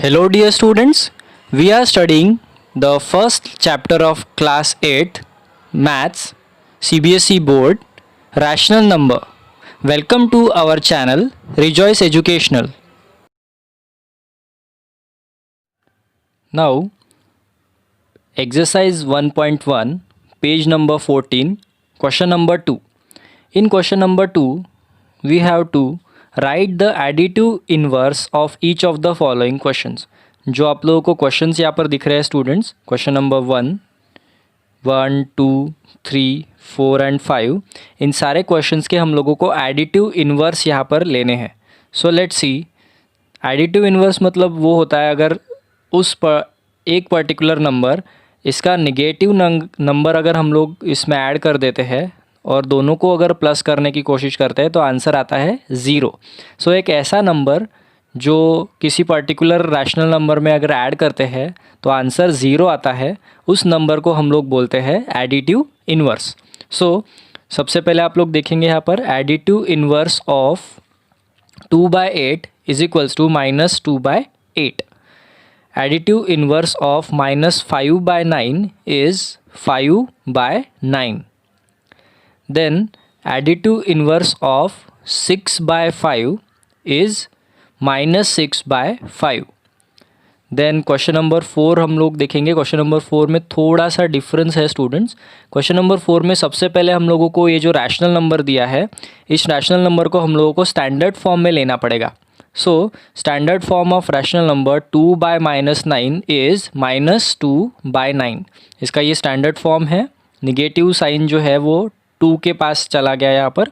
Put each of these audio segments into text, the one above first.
Hello dear students, we are studying the first chapter of class 8 Maths CBSE board rational number. Welcome to our channel Rejoice Educational. Now exercise 1.1 page number 14 question number 2. In question number 2 we have to write the additive inverse of each of the following questions. जो आप लोगों को questions यहाँ पर दिख रहे हैं students, question number 1, 2, 3, 4 and 5, इन सारे क्वेश्चंस के हम लोगों को एडिटिव इन्वर्स यहाँ पर लेने हैं. सो लेट्स सी. एडिटिव इन्वर्स मतलब वो होता है अगर एक पर्टिकुलर नंबर इसका नेगेटिव नंबर अगर हम लोग इसमें ऐड कर देते हैं और दोनों को अगर प्लस करने की कोशिश करते हैं तो आंसर आता है 0. सो एक ऐसा नंबर जो किसी पर्टिकुलर रैशनल नंबर में अगर ऐड करते हैं तो आंसर 0 आता है, उस नंबर को हम लोग बोलते हैं एडिटिव इन्वर्स. सो सबसे पहले आप लोग देखेंगे यहाँ पर additive inverse of 2/8 is equals to -2/8. Additive inverse of -5/9 is 5/9. Then additive inverse of 6/5 is -6/5. Then question number 4 हम लोग देखेंगे. क्वेश्चन नंबर 4 में थोड़ा सा डिफरेंस है स्टूडेंट्स. क्वेश्चन नंबर 4 में सबसे पहले हम लोगों को ये जो रैशनल नंबर दिया है, इस रैशनल नंबर को हम लोगों को स्टैंडर्ड फॉर्म में लेना पड़ेगा. So standard form of rational number 2/-9 is -2/9. इसका ये स्टैंडर्ड फॉर्म है. निगेटिव साइन जो है वो 2 के पास चला गया यहाँ पर.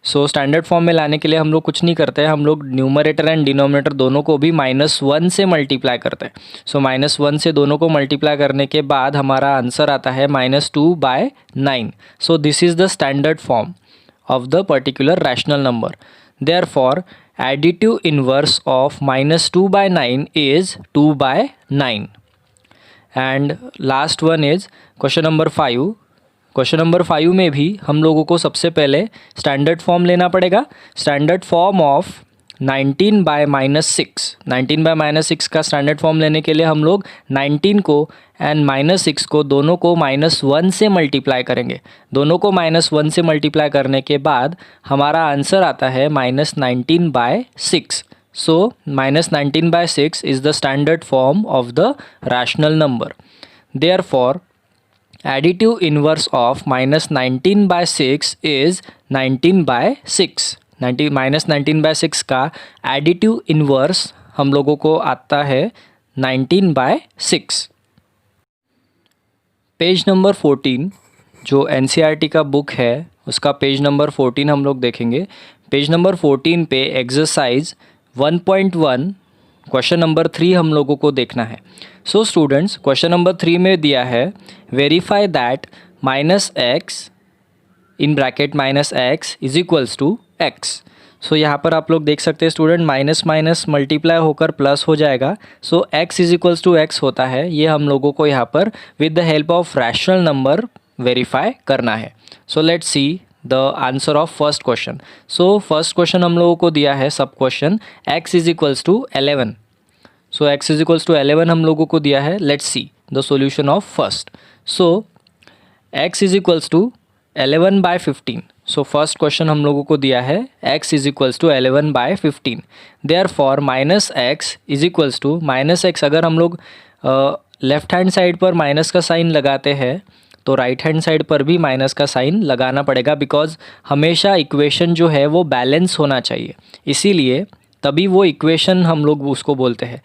सो स्टैंडर्ड फॉर्म में लाने के लिए हम लोग कुछ नहीं करते हैं, हम लोग न्यूमरेटर एंड डिनोमिनेटर दोनों को भी -1 से मल्टीप्लाई करते हैं. सो -1 से दोनों को मल्टीप्लाई करने के बाद हमारा आंसर आता है -2/9. सो this is the standard form of the particular rational number. Therefore additive inverse of -2/9 is 2/9. And last one is question number 5. Question number 5 में भी हम लोगों को सबसे पहले स्टैंडर्ड फॉर्म लेना पड़ेगा. Standard form of 19/-6. 19/-6 का स्टैंडर्ड फॉर्म लेने के लिए हम लोग 19 को एंड -6 को दोनों को -1 से मल्टीप्लाई करेंगे. दोनों को -1 से मल्टीप्लाई करने के बाद हमारा आंसर आता है -19/6. सो -19/6 is the standard form of the rational number. Therefore additive inverse of -19/6 is 19/6. -19/6 का additive inverse हम लोगों को आता है 19/6. पेज नंबर 14 जो NCERT का बुक है उसका पेज नंबर 14 हम लोग देखेंगे. पेज नंबर 14 पे एक्सरसाइज 1.1 क्वेश्चन नंबर 3 हम लोगों को देखना है. सो स्टूडेंट्स क्वेश्चन नंबर 3 में दिया है verify that -x in bracket -x is equals to x. So यहाँ पर आप लोग देख सकते हैं स्टूडेंट माइनस मल्टीप्लाई होकर प्लस हो जाएगा. So x is equals to x होता है. ये हम लोगों को यहाँ पर with the help of rational number verify करना है. So let's see the answer of first question. So first question हम लोगों को दिया है sub question x is equals to 11. So x is equals to 11 हम लोगों को दिया है. Let's see the solution of first. So x is equals to 11/15. So first question हम लोगों को दिया है x is equals to 11/15. Therefore -x is equals to -x अगर हम लोग लेफ्ट हैंड साइड पर माइनस का साइन लगाते हैं तो राइट हैंड साइड पर भी माइनस का साइन लगाना पड़ेगा, बिकॉज हमेशा इक्वेशन जो है वो बैलेंस होना चाहिए. इसीलिए तभी वो इक्वेशन हम लोग उसको बोलते हैं.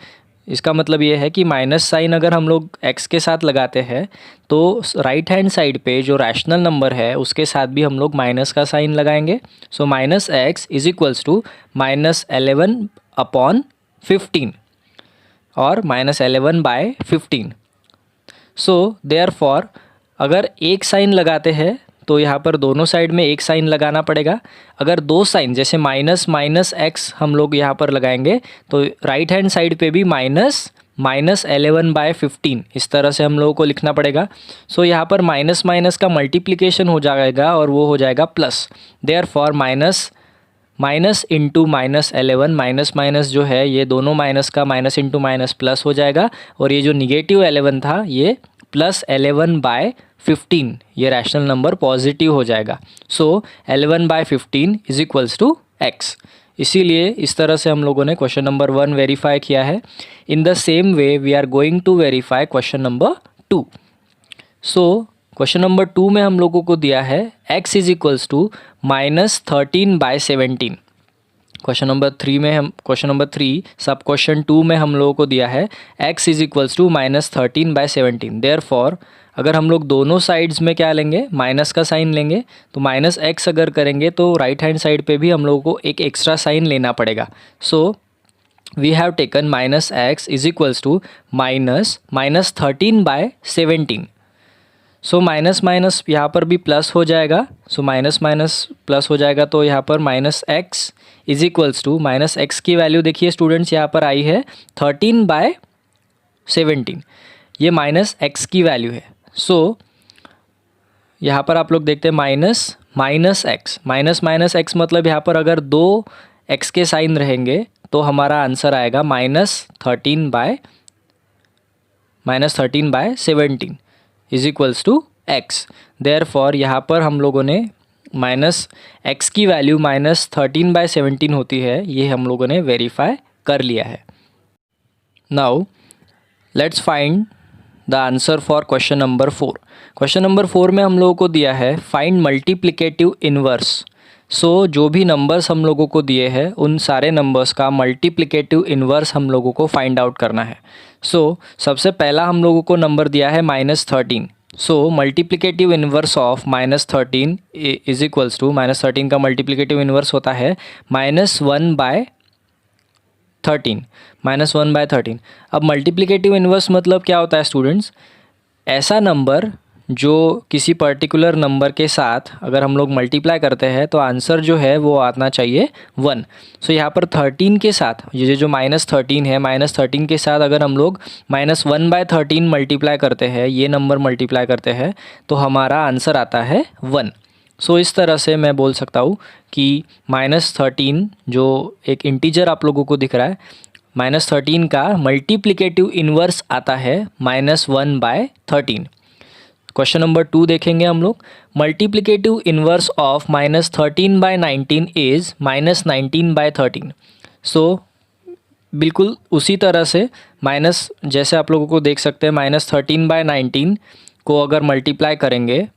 इसका मतलब ये है कि माइनस साइन अगर हम लोग x के साथ लगाते हैं तो राइट हैंड साइड पे जो रैशनल नंबर है उसके साथ भी हम लोग माइनस का साइन लगाएंगे. सो -x इज इक्वल्स टू -11/15 और -11/15. सो देयरफॉर अगर एक साइन लगाते हैं तो यहाँ पर दोनों साइड में एक साइन लगाना पड़ेगा. अगर दो साइन जैसे -x हम लोग यहाँ पर लगाएंगे तो राइट हैंड साइड पे भी -11/15 इस तरह से हम लोगों को लिखना पड़ेगा. सो यहाँ पर माइनस का मल्टीप्लिकेशन हो जाएगा और वो हो जाएगा plus. Therefore minus into minus 11, minus minus जो है ये दोनों माइनस का माइनस इंटू माइनस प्लस हो जाएगा, और ये जो निगेटिव 11 था ये प्लस 11/15, ये रैशनल नंबर पॉजिटिव हो जाएगा। सो 11/15 इज इक्वल्स टू x। इसीलिए इस तरह से हम लोगों ने क्वेश्चन नंबर 1 वेरीफाई किया है। In the same way we are going to verify question number 2। So question number 2 में हम लोगों को दिया है x is equals to -13/17। Question number 3 sub question 2 में हम लोगों को दिया है x is equals to -13/17। Therefore अगर हम लोग दोनों साइड्स में क्या लेंगे, माइनस का साइन लेंगे, तो -x अगर करेंगे तो राइट हैंड साइड पे भी हम लोगों को एक एक्स्ट्रा साइन लेना पड़ेगा। So we have taken -x is equals to -13/17। So minus minus यहाँ पर भी प्लस हो जाएगा, सो माइनस माइनस प्लस हो जाएगा, तो यहाँ पर -x is equals to -x की वैल्यू देखिए स्टूडेंट्स यहाँ पर आई है 13/17, ये -x की वैल्यू है। सो यहाँ पर आप लोग देखते हैं minus x, minus minus x मतलब यहाँ पर अगर दो x के साइन रहेंगे तो हमारा आंसर आएगा -13/17 is equals to x। Therefore यहाँ पर हम लोगों ने -x की वैल्यू -13/17 होती है, ये हम लोगों ने वेरीफाई कर लिया है। Now let's find the answer for question number 4। Question number 4 में हम लोगों को दिया है फाइंड मल्टीप्लिकेटिव इन्वर्स। सो जो भी नंबर्स हम लोगों को दिए हैं उन सारे नंबर्स का मल्टीप्लिकेटिव इन्वर्स हम लोगों को फाइंड आउट करना है। सो सबसे पहला हम लोगों को नंबर दिया है -13। So multiplicative inverse of -13 is equals to, -13 का मल्टीप्लिकेटिव इन्वर्स होता है -1/13। अब मल्टीप्लिकेटिव इन्वर्स मतलब क्या होता है स्टूडेंट्स, ऐसा नंबर जो किसी पर्टिकुलर नंबर के साथ अगर हम लोग मल्टीप्लाई करते हैं तो आंसर जो है वो आना चाहिए 1। सो यहाँ पर 13 के साथ ये जो -13 है, -13 के साथ अगर हम लोग -1/13 मल्टीप्लाई करते हैं, ये नंबर मल्टीप्लाई करते हैं, तो हमारा आंसर आता है 1। सो इस तरह से मैं बोल सकता हूँ कि -13 जो एक इंटीजर आप लोगों को दिख रहा है, -13 का मल्टीप्लिकेटिव इन्वर्स आता है -1/13। क्वेश्चन नंबर 2 देखेंगे हम लोग। Multiplicative inverse of -13/19 is -19/13। सो बिल्कुल उसी तरह से माइनस, जैसे आप लोगों को देख सकते हैं -13/19 को अगर मल्टीप्लाई करेंगे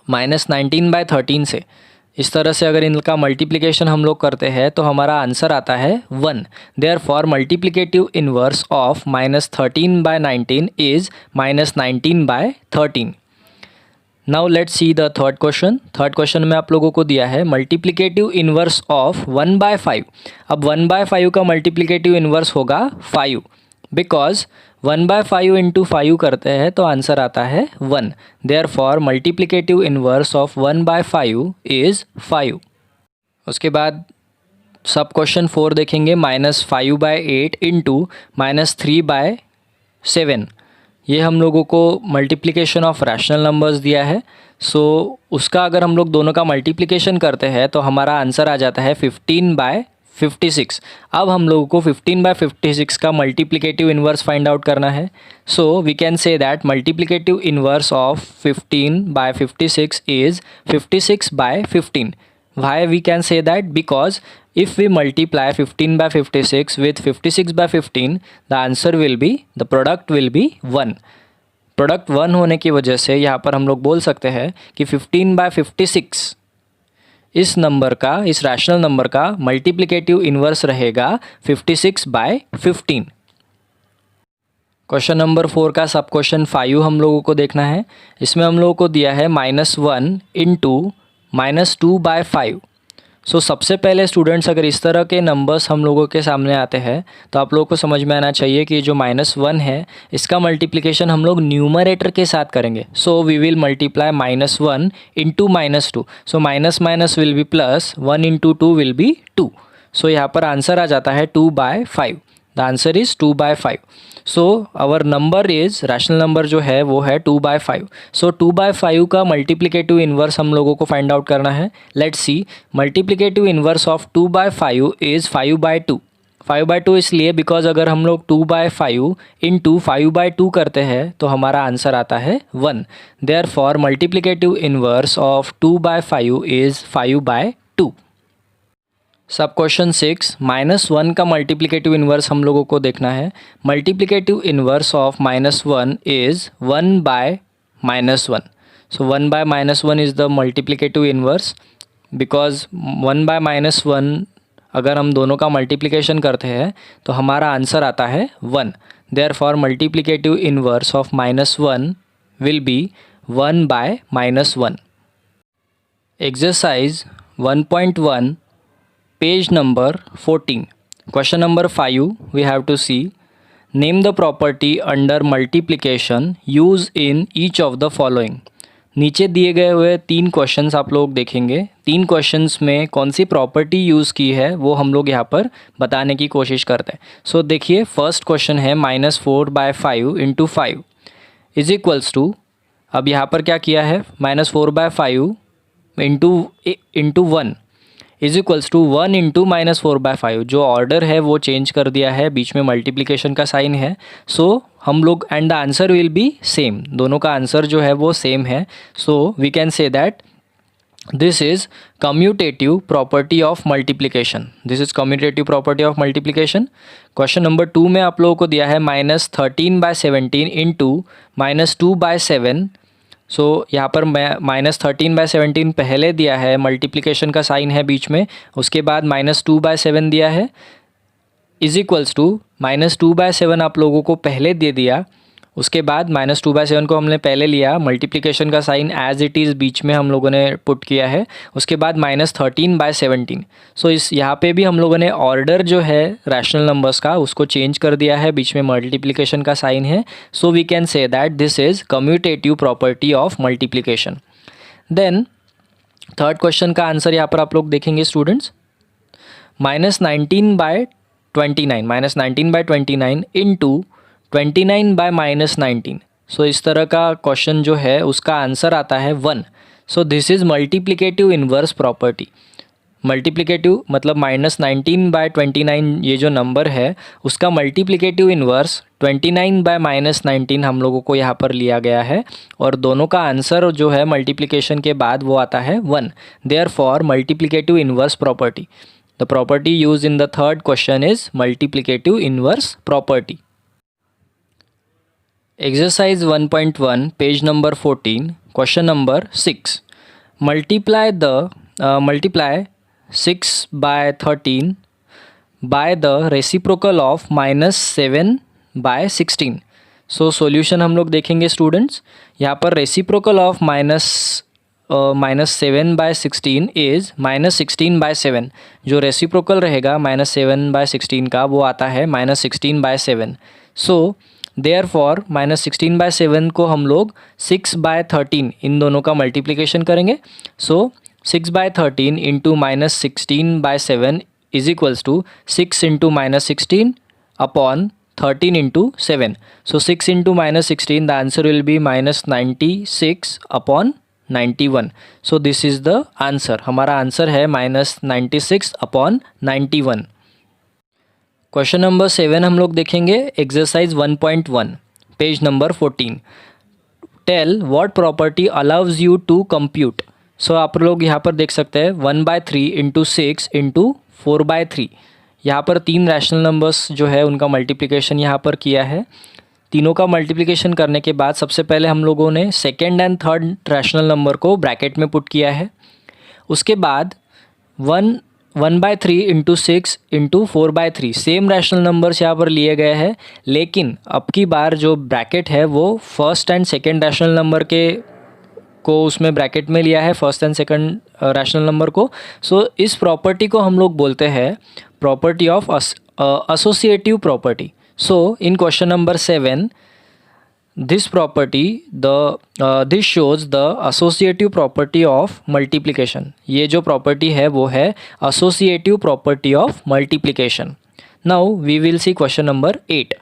-19/13 से, इस तरह से अगर इनका मल्टीप्लिकेशन हम लोग करते हैं तो हमारा आंसर आता है 1। Therefore multiplicative inverse of -13/19 is -19/13। Now let's see the third question. Third question में आप लोगों को दिया है मल्टीप्लिकेटिव इन्वर्स ऑफ 1/5। अब 1/5 का मल्टीप्लिकेटिव इन्वर्स होगा 5, बिकॉज 1/5 इंटू 5 करते हैं तो आंसर आता है 1। Therefore multiplicative inverse of 1/5 is 5। उसके बाद सब क्वेश्चन 4 देखेंगे। -5/8 इंटू -3/7, ये हम लोगों को मल्टीप्लिकेशन ऑफ रैशनल नंबर्स दिया है। सो उसका अगर हम लोग दोनों का मल्टीप्लिकेशन करते हैं तो हमारा आंसर आ जाता है 15/56। अब हम लोगों को 15/56 का मल्टीप्लिकेटिव इन्वर्स फाइंड आउट करना है। So we can say that multiplicative inverse of 15/56 is 56/15। Why we can say that? Because if we multiply 15/56 with 56/15, the answer will be, the product will be 1. Product 1 होने की वजह से यहाँ पर हम लोग बोल सकते हैं कि 15/56 इस नंबर का, इस रैशनल नंबर का मल्टीप्लिकेटिव इन्वर्स रहेगा 56/15। क्वेश्चन नंबर 4 का सब क्वेश्चन 5 हम लोगों को देखना है। इसमें हम लोगों को दिया है -1 इंटू -2/5। सो सबसे पहले स्टूडेंट्स अगर इस तरह के नंबर्स हम लोगों के सामने आते हैं तो आप लोगों को समझ में आना चाहिए कि जो -1 है इसका मल्टीप्लिकेशन हम लोग न्यूमरेटर के साथ करेंगे। So we will multiply -1 into -2। So minus minus will be plus, 1 into 2 will be 2। So यहाँ पर आंसर आ जाता है 2/5। The answer is 2/5. So our number is, rational number जो है वो है 2/5. सो 2/5 का मल्टीप्लिकेटिव इन्वर्स हम लोगों को फाइंड आउट करना है. Let's C, multiplicative inverse of 2/5 is 5/2. 5/2 इसलिए बिकॉज अगर हम लोग 2/5 इंटू 5/2 करते हैं तो हमारा आंसर आता है 1. Therefore multiplicative inverse of 2/5 is 5/2. Sub question 6, -1 का मल्टीप्लिकेटिव इन्वर्स हम लोगों को देखना है. Multiplicative inverse of -1 is 1/-1. So 1/-1 is the multiplicative inverse. Because 1/-1 अगर हम दोनों का मल्टीप्लिकेशन करते हैं तो हमारा आंसर आता है 1. Therefore multiplicative inverse of -1 will be 1/-1. Exercise 1.1 page number 14. Question number 5 we have to see. Name the property under multiplication used in each of the following. नीचे दिए गए हुए 3 क्वेश्चंस आप लोग देखेंगे. 3 क्वेश्चंस में कौन सी प्रॉपर्टी यूज़ की है वो हम लोग यहाँ पर बताने की कोशिश करते हैं. सो देखिए, फर्स्ट क्वेश्चन है -4/5 इंटू 5 इज इक्वल्स टू, अब यहाँ पर क्या किया है, -4/5 into 1 is equals to 1 into -4/5. जो ऑर्डर है वो चेंज कर दिया है, बीच में मल्टीप्लिकेशन का साइन है. सो हम लोग, and the answer will be same, दोनों का आंसर जो है वो सेम है. So we can say that this is commutative property of multiplication. This is commutative property of multiplication. Question number 2 में आप लोगों को दिया है -13/17 इंटू -2/7. सो यहाँ पर -13/17 पहले दिया है, मल्टीप्लिकेशन का साइन है बीच में, उसके बाद -2/7 दिया है, इज इक्वल्स टू -2/7 आप लोगों को पहले दे दिया, उसके बाद -2/7 को हमने पहले लिया, मल्टीप्लिकेशन का साइन एज इट इज़ बीच में हम लोगों ने पुट किया है, उसके बाद -13/17. सो इस यहाँ पे भी हम लोगों ने ऑर्डर जो है रैशनल नंबर्स का उसको चेंज कर दिया है, बीच में मल्टीप्लिकेशन का साइन है. So we can say that this is commutative property of multiplication. Then third question का आंसर यहाँ पर आप लोग देखेंगे स्टूडेंट्स, -19/29 इंटू 29/-19. सो इस तरह का क्वेश्चन जो है उसका आंसर आता है 1. सो this is multiplicative inverse property. Multiplicative मतलब -19/29 ये जो नंबर है उसका मल्टीप्लिकेटिव इन्वर्स 29/-19 हम लोगों को यहाँ पर लिया गया है, और दोनों का आंसर जो है मल्टीप्लिकेशन के बाद वो आता है 1. Therefore multiplicative inverse property. The property use in the third question is multiplicative inverse property. Exercise 1.1 page number 14, question number 6. Multiply 6/13 by the reciprocal of -7/16. So solution हम लोग देखेंगे स्टूडेंट्स. यहाँ पर रेसिप्रोकल ऑफ -7/16 इज़ -16/7. जो reciprocal रहेगा -7/16 का वो आता है -16/7. सो देयर फॉर -16/7 को हम लोग 6/13 इन दोनों का मल्टीप्लिकेशन करेंगे. So 6/13 into -16/7 is equals to 6 into -16 upon 13 into 7. So 6 into -16 the answer will be -96 upon 91. So this is the answer. हमारा आंसर है -96 अपॉन 91. क्वेश्चन नंबर 7 हम लोग देखेंगे. Exercise 1.1 page number 14. Tell what property allows you to compute. So आप लोग यहाँ पर देख सकते हैं 1/3 इंटू 6 इंटू 4/3. यहाँ पर 3 रैशनल नंबर्स जो है उनका मल्टीप्लिकेशन यहाँ पर किया है. तीनों का मल्टीप्लिकेशन करने के बाद सबसे पहले हम लोगों ने second and third rational number को ब्रैकेट में पुट किया है. उसके बाद 1/3 into 6 into 4/3 same rational numbers यहाँ पर लिए गए हैं, लेकिन अब की बार जो ब्रैकेट है वो first and second rational number को उसमें ब्रैकेट में लिया है, first and second rational number को. सो इस प्रॉपर्टी को हम लोग बोलते हैं property of associative property. So in question number 7 this shows the associative property of multiplication. ये जो प्रॉपर्टी है वो है associative property of multiplication. Now we will see question number 8.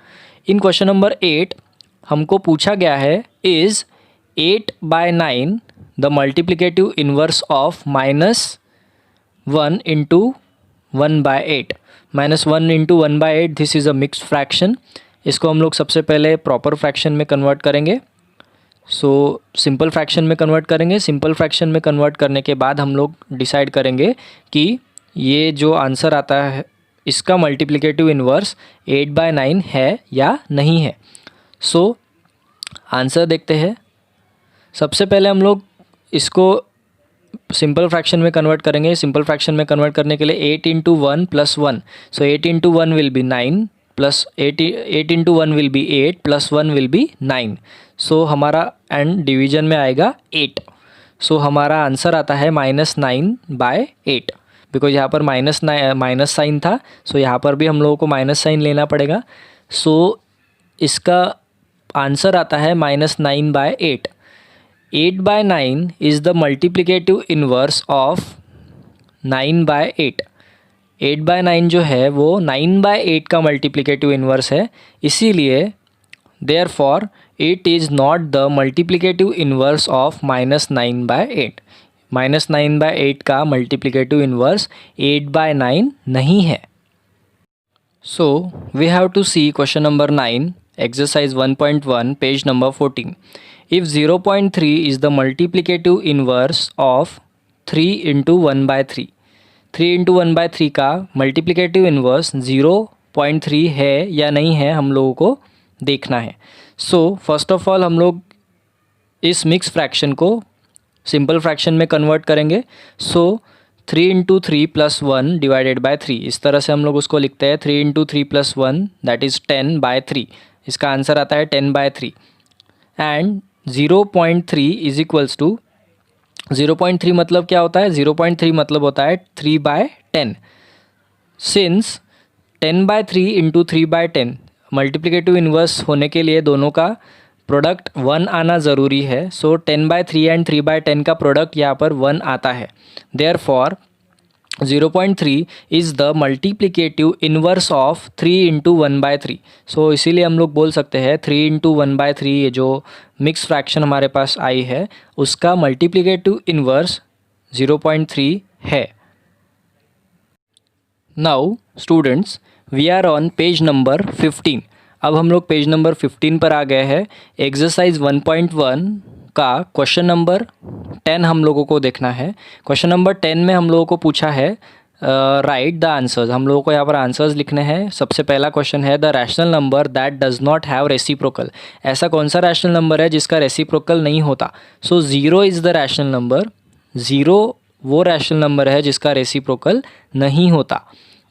In question number 8 हमको पूछा गया है, is 8/9 the multiplicative inverse of -1 into 1/8. -1 into 1/8 this is a mixed fraction. इसको हम लोग सबसे पहले प्रॉपर फ्रैक्शन में कन्वर्ट करेंगे. सो सिंपल फ्रैक्शन में कन्वर्ट करेंगे. सिंपल फ्रैक्शन में कन्वर्ट करने के बाद हम लोग डिसाइड करेंगे कि ये जो आंसर आता है इसका मल्टीप्लिकेटिव इन्वर्स 8/9 है या नहीं है. सो आंसर देखते हैं. सबसे पहले हम लोग इसको सिंपल फ्रैक्शन में कन्वर्ट करेंगे. सिंपल फ्रैक्शन में कन्वर्ट करने के लिए 8 into 1 plus 1. So 8 into 1 will B 9 plus 8 into 1 will B 8 plus 1 will B 9. सो हमारा एंड डिवीजन में आएगा 8. सो हमारा आंसर आता है -9/8. बिकॉज यहाँ पर माइनस साइन था. सो यहाँ पर भी हम लोगों को माइनस साइन लेना पड़ेगा. सो इसका आंसर आता है -9/8. 8/9 is the multiplicative inverse of 9/8. 8/9 जो है वो 9/8 का मल्टीप्लिकेटिव इन्वर्स है. इसीलिए therefore it is not the multiplicative inverse of -9/8. -9/8 का मल्टीप्लिकेटिव इन्वर्स 8/9 नहीं है. So we have to see question number 9, exercise 1.1, page number 14. If 0.3 is the multiplicative inverse of 3 into 1/3. 3 into 1/3 का मल्टीप्लिकेटिव इन्वर्स 0.3 है या नहीं है हम लोगों को देखना है. सो फर्स्ट ऑफ ऑल हम लोग इस मिक्स फ्रैक्शन को सिंपल फ्रैक्शन में कन्वर्ट करेंगे. सो 3 इंटू 3 प्लस 1 डिवाइडेड बाय 3, इस तरह से हम लोग उसको लिखते हैं. 3 इंटू 3 प्लस 1 दैट इज़ 10/3. इसका आंसर आता है 10/3. एंड 0.3 इज इक्वल्स टू 0.3 मतलब क्या होता है? 0.3 मतलब होता है 3/10. सिंस 10/3 इंटू 3/10 मल्टीप्लिकेटिव इन्वर्स होने के लिए दोनों का प्रोडक्ट 1 आना ज़रूरी है. सो 10/3 एंड 3/10 का प्रोडक्ट यहाँ पर 1 आता है. Therefore 0.3 is the multiplicative inverse of 3 into 1/3. सो इसीलिए हम लोग बोल सकते हैं 3 इंटू 1/3 ये जो मिक्स फ्रैक्शन हमारे पास आई है उसका मल्टीप्लिकेटिव इन्वर्स 0.3 है. Now students we are on page number 15. अब हम लोग पेज नंबर 15 पर आ गए हैं. एक्सरसाइज 1.1 का क्वेश्चन नंबर 10 हम लोगों को देखना है. क्वेश्चन नंबर 10 में हम लोगों को पूछा है राइट द आंसर्स. हम लोगों को यहाँ पर आंसर्स लिखने हैं. सबसे पहला क्वेश्चन है the rational number that does not have reciprocal. ऐसा कौन सा रैशनल नंबर है जिसका रेसिप्रोकल नहीं होता? सो 0 इज़ द रैशनल नंबर. 0 वो रैशनल नंबर है जिसका रेसिप्रोकल नहीं होता.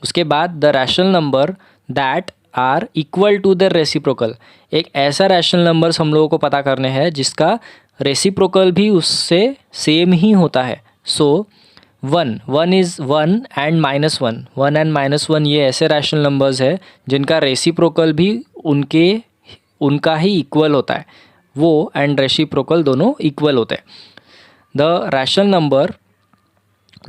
उसके बाद the rational number that are equal to the reciprocal. एक ऐसा रैशनल नंबर्स हम लोगों को पता करने हैं जिसका रेसिप्रोकल भी उससे सेम ही होता है. सो 1 इज़ 1 एंड -1. 1 एंड -1 ये ऐसे रैशनल नंबर्स है जिनका रेसिप्रोकल भी उनका ही इक्वल होता है. वो एंड रेसिप्रोकल दोनों इक्वल होते हैं. The rational number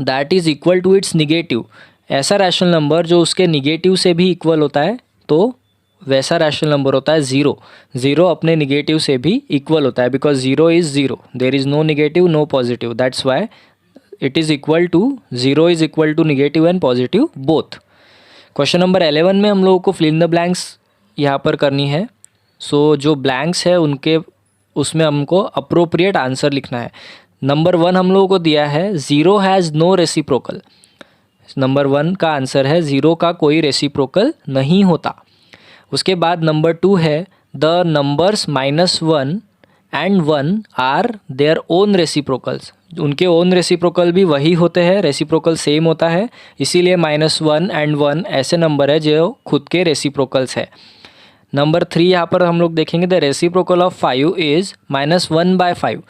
that is equal to its negative. ऐसा रैशनल नंबर जो उसके निगेटिव से भी इक्वल होता है तो वैसा रैशनल नंबर होता है 0. 0 अपने निगेटिव से भी इक्वल होता है because 0 is 0. There is no negative no positive. That's why it is equal to 0 is equal to negative and positive both. Question number 11 में हम लोगों को फिल इन द ब्लैंक्स यहाँ पर करनी है. सो जो ब्लैंक्स है उनके उसमें हमको अप्रोप्रिएट आंसर लिखना है. नंबर 1 हम लोगों को दिया है 0 हैज़ नो रेसिप्रोकल. नंबर 1 का आंसर है 0 का कोई रेसिप्रोकल नहीं होता. उसके बाद नंबर 2 है the numbers -1 and 1 are their own reciprocals. उनके ओन रेसिप्रोकल भी वही होते हैं, रेसिप्रोकल सेम होता है. इसीलिए -1 एंड 1 ऐसे नंबर है जो खुद के रेसिप्रोकल्स है. नंबर 3 यहाँ पर हम लोग देखेंगे द रेसिप्रोकल ऑफ 5 इज़ -1/5.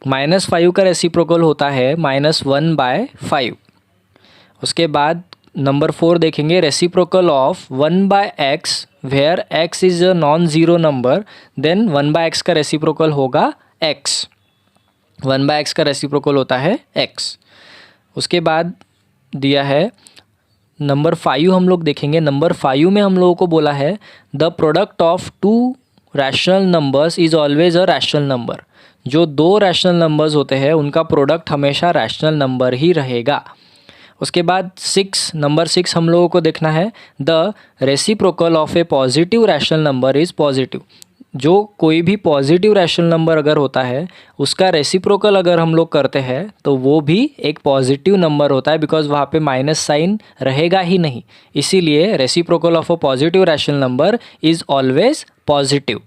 -5 का रेसिप्रोकल होता है -1/5. उसके बाद नंबर 4 देखेंगे reciprocal of 1/x where x is a non zero number. Then 1/x का रेसिप्रोकल होगा x. 1/x का रेसिप्रोकल होता है x. उसके बाद दिया है नंबर 5 हम लोग देखेंगे। नंबर 5 में हम लोगों को बोला है the product of to rational numbers is always a rational number. जो दो रैशनल नंबर्स होते हैं उनका प्रोडक्ट हमेशा रैशनल नंबर ही रहेगा। उसके बाद नंबर 6 हम लोगों को देखना है the reciprocal of A positive rational number is positive. जो कोई भी पॉजिटिव रैशनल नंबर अगर होता है उसका रेसिप्रोकल अगर हम लोग करते हैं तो वो भी एक पॉजिटिव नंबर होता है, बिकॉज वहाँ पे माइनस साइन रहेगा ही नहीं। इसीलिए reciprocal of a positive rational number is always positive.